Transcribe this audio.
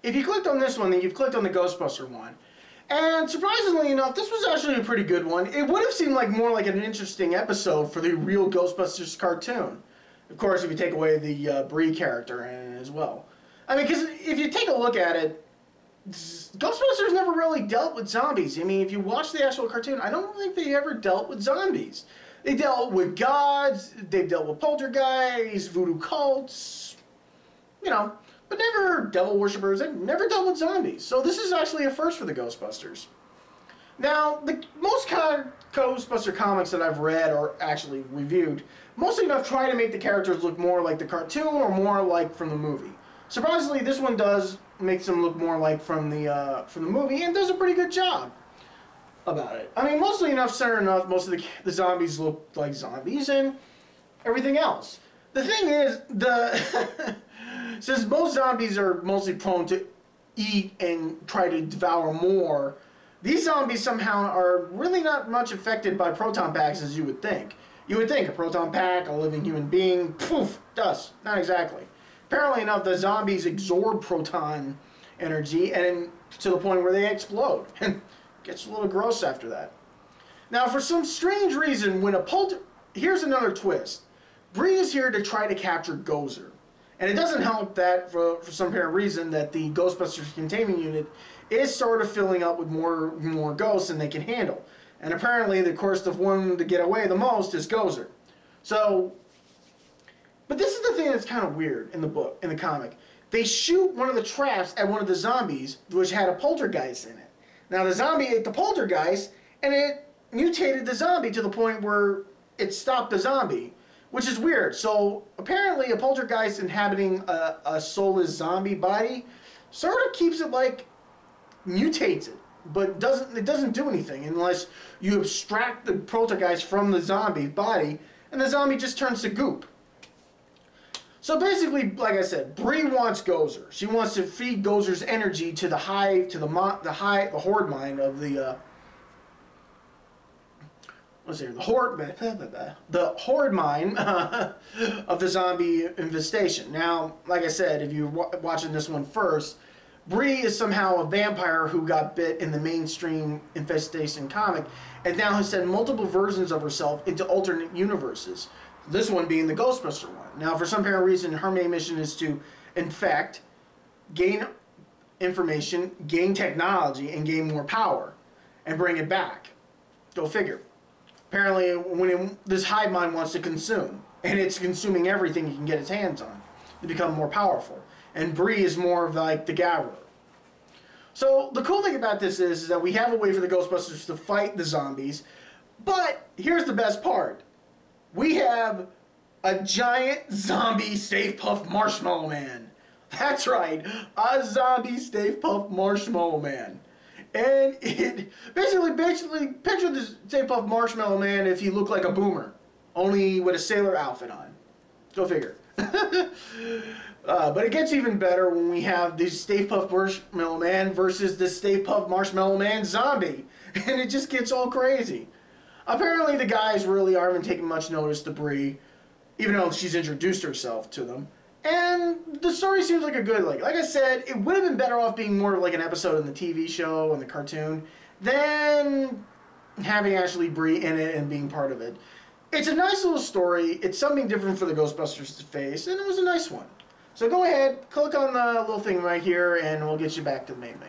if you clicked on this one, then you've clicked on the Ghostbuster one. And surprisingly enough, this was actually a pretty good one. It would have seemed like more like an interesting episode for the real Ghostbusters cartoon. Of course, if you take away the Bree character in it as well. I mean, because if you take a look at it, Ghostbusters never really dealt with zombies. I mean, if you watch the actual cartoon, I don't think they ever dealt with zombies. They dealt with gods, they dealt with poltergeists, voodoo cults, you know, but never devil worshippers. They never dealt with zombies. So this is actually a first for the Ghostbusters. Now, most Ghostbuster comics that I've read or actually reviewed, mostly enough try to make the characters look more like the cartoon or more like from the movie. Surprisingly, this one does makes them look more like from the movie and does a pretty good job about it. I mean, mostly enough, fair enough, most of the zombies look like zombies and everything else. The thing is, since most zombies are mostly prone to eat and try to devour more, these zombies somehow are really not much affected by proton packs as you would think. You would think a proton pack, a living human being, poof, dust. Not exactly. Apparently enough, the zombies absorb proton energy and to the point where they explode. And gets a little gross after that. Now, for some strange reason, when here's another twist. Bree is here to try to capture Gozer. And it doesn't help that, for some apparent reason, that the Ghostbusters containment unit is sort of filling up with more ghosts than they can handle. And apparently, of course, the one to get away the most is Gozer. So, but this is the thing that's kind of weird in the comic. They shoot one of the traps at one of the zombies, which had a poltergeist in it. Now, the zombie ate the poltergeist, and it mutated the zombie to the point where it stopped the zombie, which is weird. So, apparently, a poltergeist inhabiting a soulless zombie body sort of keeps it like, mutates it, but it doesn't do anything unless you abstract the poltergeist from the zombie body, and the zombie just turns to goop. So basically, like I said, Bree wants Gozer. She wants to feed Gozer's energy to the horde mind of the horde mind of the zombie infestation. Now, like I said, if you're watching this one first, Bree is somehow a vampire who got bit in the mainstream infestation comic, and now has sent multiple versions of herself into alternate universes. This one being the Ghostbuster one. Now, for some apparent reason, her main mission is to infect, gain information, gain technology, and gain more power, and bring it back. Go figure. Apparently, this hive mind wants to consume, and it's consuming everything it can get its hands on to become more powerful. And Bree is more of like the gatherer. So the cool thing about this is that we have a way for the Ghostbusters to fight the zombies, but here's the best part. We have a giant zombie Stay Puft Marshmallow Man. That's right, a zombie Stay Puft Marshmallow Man. And it basically picture the Stay Puft Marshmallow Man if he looked like a boomer, only with a sailor outfit on. Go figure. But it gets even better when we have the Stay Puft Marshmallow Man versus the Stay Puft Marshmallow Man zombie. And it just gets all crazy. Apparently the guys really aren't even taking much notice to Bree, even though she's introduced herself to them. And the story seems like a good, like I said, it would have been better off being more of like an episode in the TV show and the cartoon than having actually Bree in it and being part of it. It's a nice little story. It's something different for the Ghostbusters to face, and it was a nice one. So go ahead, click on the little thing right here, and we'll get you back to the main thing.